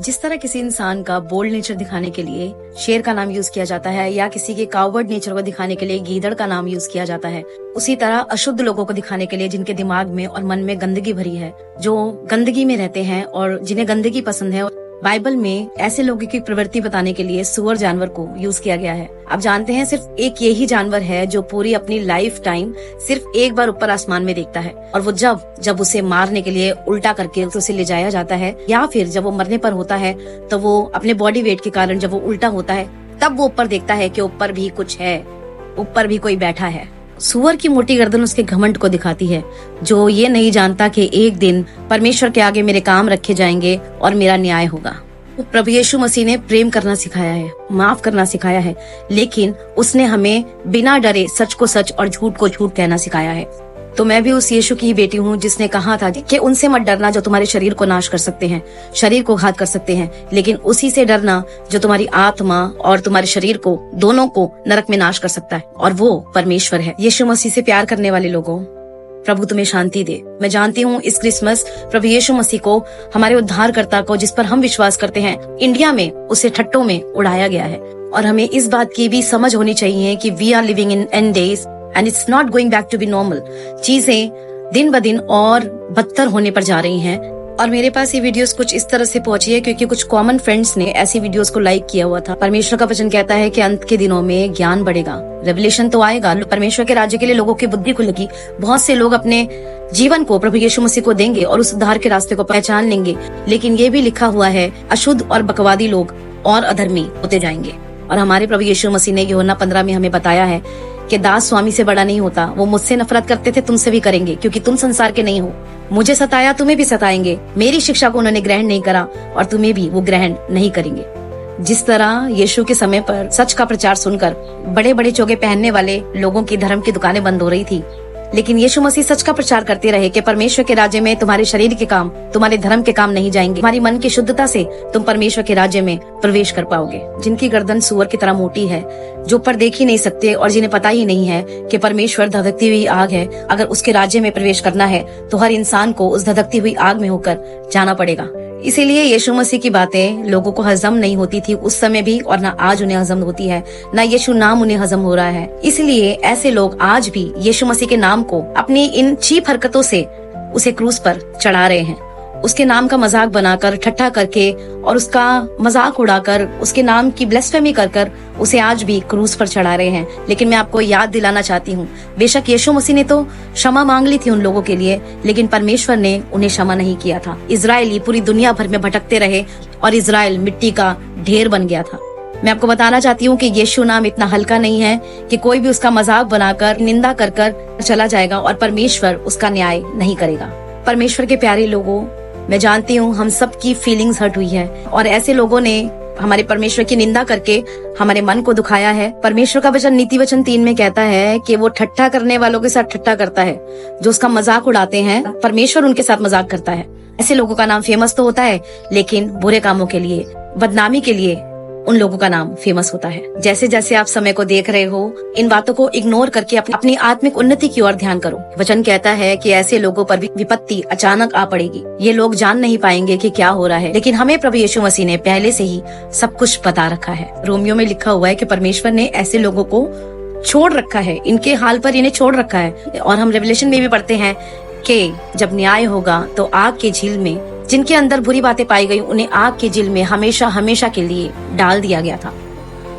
जिस तरह किसी इंसान का बोल्ड नेचर दिखाने के लिए शेर का नाम यूज किया जाता है या किसी के कावर्ड नेचर को दिखाने के लिए गीदड़ का नाम यूज किया जाता है, उसी तरह अशुद्ध लोगों को दिखाने के लिए जिनके दिमाग में और मन में गंदगी भरी है, जो गंदगी में रहते हैं और जिन्हें गंदगी पसंद है, बाइबल में ऐसे लोगों की प्रवृत्ति बताने के लिए सूअर जानवर को यूज किया गया है। आप जानते हैं सिर्फ एक यही जानवर है जो पूरी अपनी लाइफ टाइम सिर्फ एक बार ऊपर आसमान में देखता है, और वो जब उसे मारने के लिए उल्टा करके उसे ले जाया जाता है या फिर जब वो मरने पर होता है तो वो अपने बॉडी वेट के कारण जब वो उल्टा होता है तब वो ऊपर देखता है कि ऊपर भी कुछ है, ऊपर भी कोई बैठा है। सूअर की मोटी गर्दन उसके घमंड को दिखाती है, जो ये नहीं जानता कि एक दिन परमेश्वर के आगे मेरे काम रखे जाएंगे और मेरा न्याय होगा। प्रभु यीशु मसीह ने प्रेम करना सिखाया है, माफ करना सिखाया है, लेकिन उसने हमें बिना डरे सच को सच और झूठ को झूठ कहना सिखाया है। तो मैं भी उस यीशु की ही बेटी हूँ जिसने कहा था कि उनसे मत डरना जो तुम्हारे शरीर को नाश कर सकते हैं, शरीर को घात कर सकते हैं, लेकिन उसी से डरना जो तुम्हारी आत्मा और तुम्हारे शरीर को दोनों को नरक में नाश कर सकता है, और वो परमेश्वर है। यीशु मसीह से प्यार करने वाले लोगों, प्रभु तुम्हें शांति दे। मैं जानती हूँ इस क्रिसमस प्रभु यीशु मसीह को, हमारे उद्धारकर्ता को, जिस पर हम विश्वास करते हैं, इंडिया में उसे ठट्टों में उड़ाया गया है, और हमें इस बात की भी समझ होनी चाहिए कि we are living in end days and it's not going back to be normal. चीजें दिन ब दिन और बदतर होने पर जा रही हैं, और मेरे पास ये वीडियोस कुछ इस तरह से पहुंची है क्योंकि कुछ कॉमन फ्रेंड्स ने ऐसी वीडियोस को लाइक किया हुआ था। परमेश्वर का वचन कहता है कि अंत के दिनों में ज्ञान बढ़ेगा, रेवलेशन तो आएगा, परमेश्वर के राज्य के लिए लोगों की बुद्धि खुलेगी, बहुत से लोग अपने जीवन को प्रभु यीशु मसीह को देंगे और उस उद्धार के रास्ते को पहचान लेंगे। लेकिन ये भी लिखा हुआ है अशुद्ध और बकवादी लोग और अधर्मी होते जाएंगे, और हमारे प्रभु यीशु मसीह ने यूहन्ना 15 में हमें बताया है कि दास स्वामी से बड़ा नहीं होता। वो मुझसे नफरत करते थे, तुमसे भी करेंगे, क्योंकि तुम संसार के नहीं हो। मुझे सताया, तुम्हें भी सताएंगे। मेरी शिक्षा को उन्होंने ग्रहण नहीं करा और तुम्हें भी वो ग्रहण नहीं करेंगे। जिस तरह यीशु के समय पर सच का प्रचार सुनकर बड़े बड़े चोगे पहनने वाले लोगों की धर्म की दुकानें बंद हो रही थी, लेकिन यीशु मसीह सच का प्रचार करते रहे कि परमेश्वर के राज्य में तुम्हारे शरीर के काम, तुम्हारे धर्म के काम नहीं जाएंगे। तुम्हारी मन की शुद्धता से तुम परमेश्वर के राज्य में प्रवेश कर पाओगे। जिनकी गर्दन सूअर की तरह मोटी है, जो पर देख ही नहीं सकते और जिन्हें पता ही नहीं है कि परमेश्वर धधकती हुई आग है, अगर उसके राज्य में प्रवेश करना है तो हर इंसान को उस धधकती हुई आग में होकर जाना पड़ेगा। इसीलिए यीशु मसीह की बातें लोगों को हजम नहीं होती थी उस समय भी, और न आज उन्हें हजम होती है, न यीशु नाम उन्हें हजम हो रहा है। इसलिए ऐसे लोग आज भी यीशु मसीह के नाम को अपनी इन चीप हरकतों से उसे क्रूस पर चढ़ा रहे हैं। उसके नाम का मजाक बनाकर, ठट्ठा करके और उसका मजाक उड़ाकर, उसके नाम की ब्लेस्फेमी कर उसे आज भी क्रूस पर चढ़ा रहे हैं। लेकिन मैं आपको याद दिलाना चाहती हूँ, बेशक यीशु मसीह ने तो क्षमा मांग ली थी उन लोगों के लिए, लेकिन परमेश्वर ने उन्हें क्षमा नहीं किया था। इजरायली पूरी दुनिया भर में भटकते रहे और इजराइल मिट्टी का ढेर बन गया था। मैं आपको बताना चाहती हूँ कि यीशु नाम इतना हल्का नहीं है कि कोई भी उसका मजाक बनाकर, निंदा कर चला जाएगा और परमेश्वर उसका न्याय नहीं करेगा। परमेश्वर के प्यारे लोगों, मैं जानती हूँ हम सबकी फीलिंग्स हर्ट हुई है, और ऐसे लोगों ने हमारे परमेश्वर की निंदा करके हमारे मन को दुखाया है। परमेश्वर का वचन नीति वचन 3 में कहता है कि वो ठट्ठा करने वालों के साथ ठट्ठा करता है, जो उसका मजाक उड़ाते हैं, परमेश्वर उनके साथ मजाक करता है। ऐसे लोगों का नाम फेमस तो होता है, लेकिन बुरे कामों के लिए, बदनामी के लिए उन लोगों का नाम फेमस होता है। जैसे जैसे आप समय को देख रहे हो, इन बातों को इग्नोर करके अपनी आत्मिक उन्नति की ओर ध्यान करो। वचन कहता है कि ऐसे लोगों पर विपत्ति अचानक आ पड़ेगी। ये लोग जान नहीं पाएंगे कि क्या हो रहा है, लेकिन हमें प्रभु यीशु मसीह ने पहले से ही सब कुछ बता रखा है। रोमियो में लिखा हुआ है कि परमेश्वर ने ऐसे लोगों को छोड़ रखा है, इनके हाल पर इन्हें छोड़ रखा है। और हम रेवलेशन में भी पढ़ते हैं कि जब न्याय होगा तो आग के झील में जिनके अंदर बुरी बातें पाई गई, उन्हें आग के झील में हमेशा हमेशा के लिए डाल दिया गया था।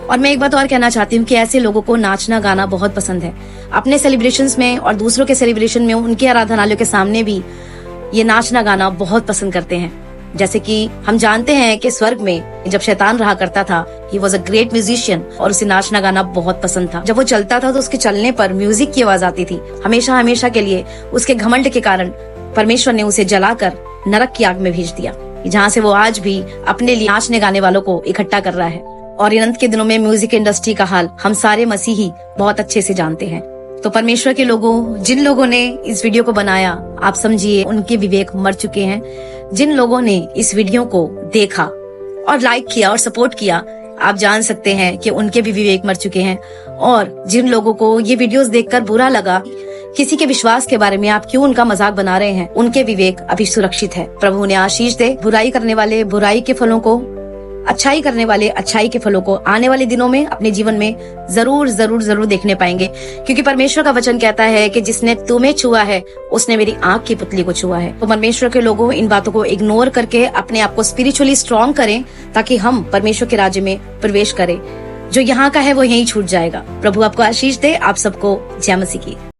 और मैं एक बात और कहना चाहती हूँ कि ऐसे लोगों को नाचना गाना बहुत पसंद है। अपने सेलिब्रेशंस में और दूसरों के सेलिब्रेशन में, उनके आराधनालयों के सामने भी ये नाचना गाना बहुत पसंद करते हैं। जैसे कि हम जानते हैं कि स्वर्ग में जब शैतान रहा करता था, he was a great musician, और उसे नाचना गाना बहुत पसंद था। जब वो चलता था तो उसके चलने पर म्यूजिक की आवाज आती थी। हमेशा हमेशा के लिए उसके घमंड के कारण परमेश्वर ने उसे जलाकर नरक की आग में भेज दिया, जहाँ से वो आज भी अपने लिए नाचने गाने वालों को इकट्ठा कर रहा है। और इन अंत के दिनों में म्यूजिक इंडस्ट्री का हाल हम सारे मसीही बहुत अच्छे से जानते हैं। तो परमेश्वर के लोगों, जिन लोगों ने इस वीडियो को बनाया, आप समझिए उनके विवेक मर चुके हैं। जिन लोगों ने इस वीडियो को देखा और लाइक किया और सपोर्ट किया, आप जान सकते हैं कि उनके भी विवेक मर चुके हैं। और जिन लोगों को ये वीडियोस देखकर बुरा लगा, किसी के विश्वास के बारे में आप क्यों उनका मजाक बना रहे हैं, उनके विवेक अभी सुरक्षित है। प्रभु उन्हें आशीष दे। बुराई करने वाले बुराई के फलों को, अच्छाई करने वाले अच्छाई के फलों को आने वाले दिनों में अपने जीवन में जरूर जरूर जरूर देखने पाएंगे, क्योंकि परमेश्वर का वचन कहता है कि जिसने तुम्हें छुआ है उसने मेरी आंख की पुतली को छुआ है। तो परमेश्वर के लोगों इन बातों को इग्नोर करके अपने आप को स्पिरिचुअली स्ट्रॉन्ग करें, ताकि हम परमेश्वर के राज्य में प्रवेश करें। जो यहाँ का है वो यहीं छूट जाएगा। प्रभु आपको आशीष दे। आप सबको जय मसीह की।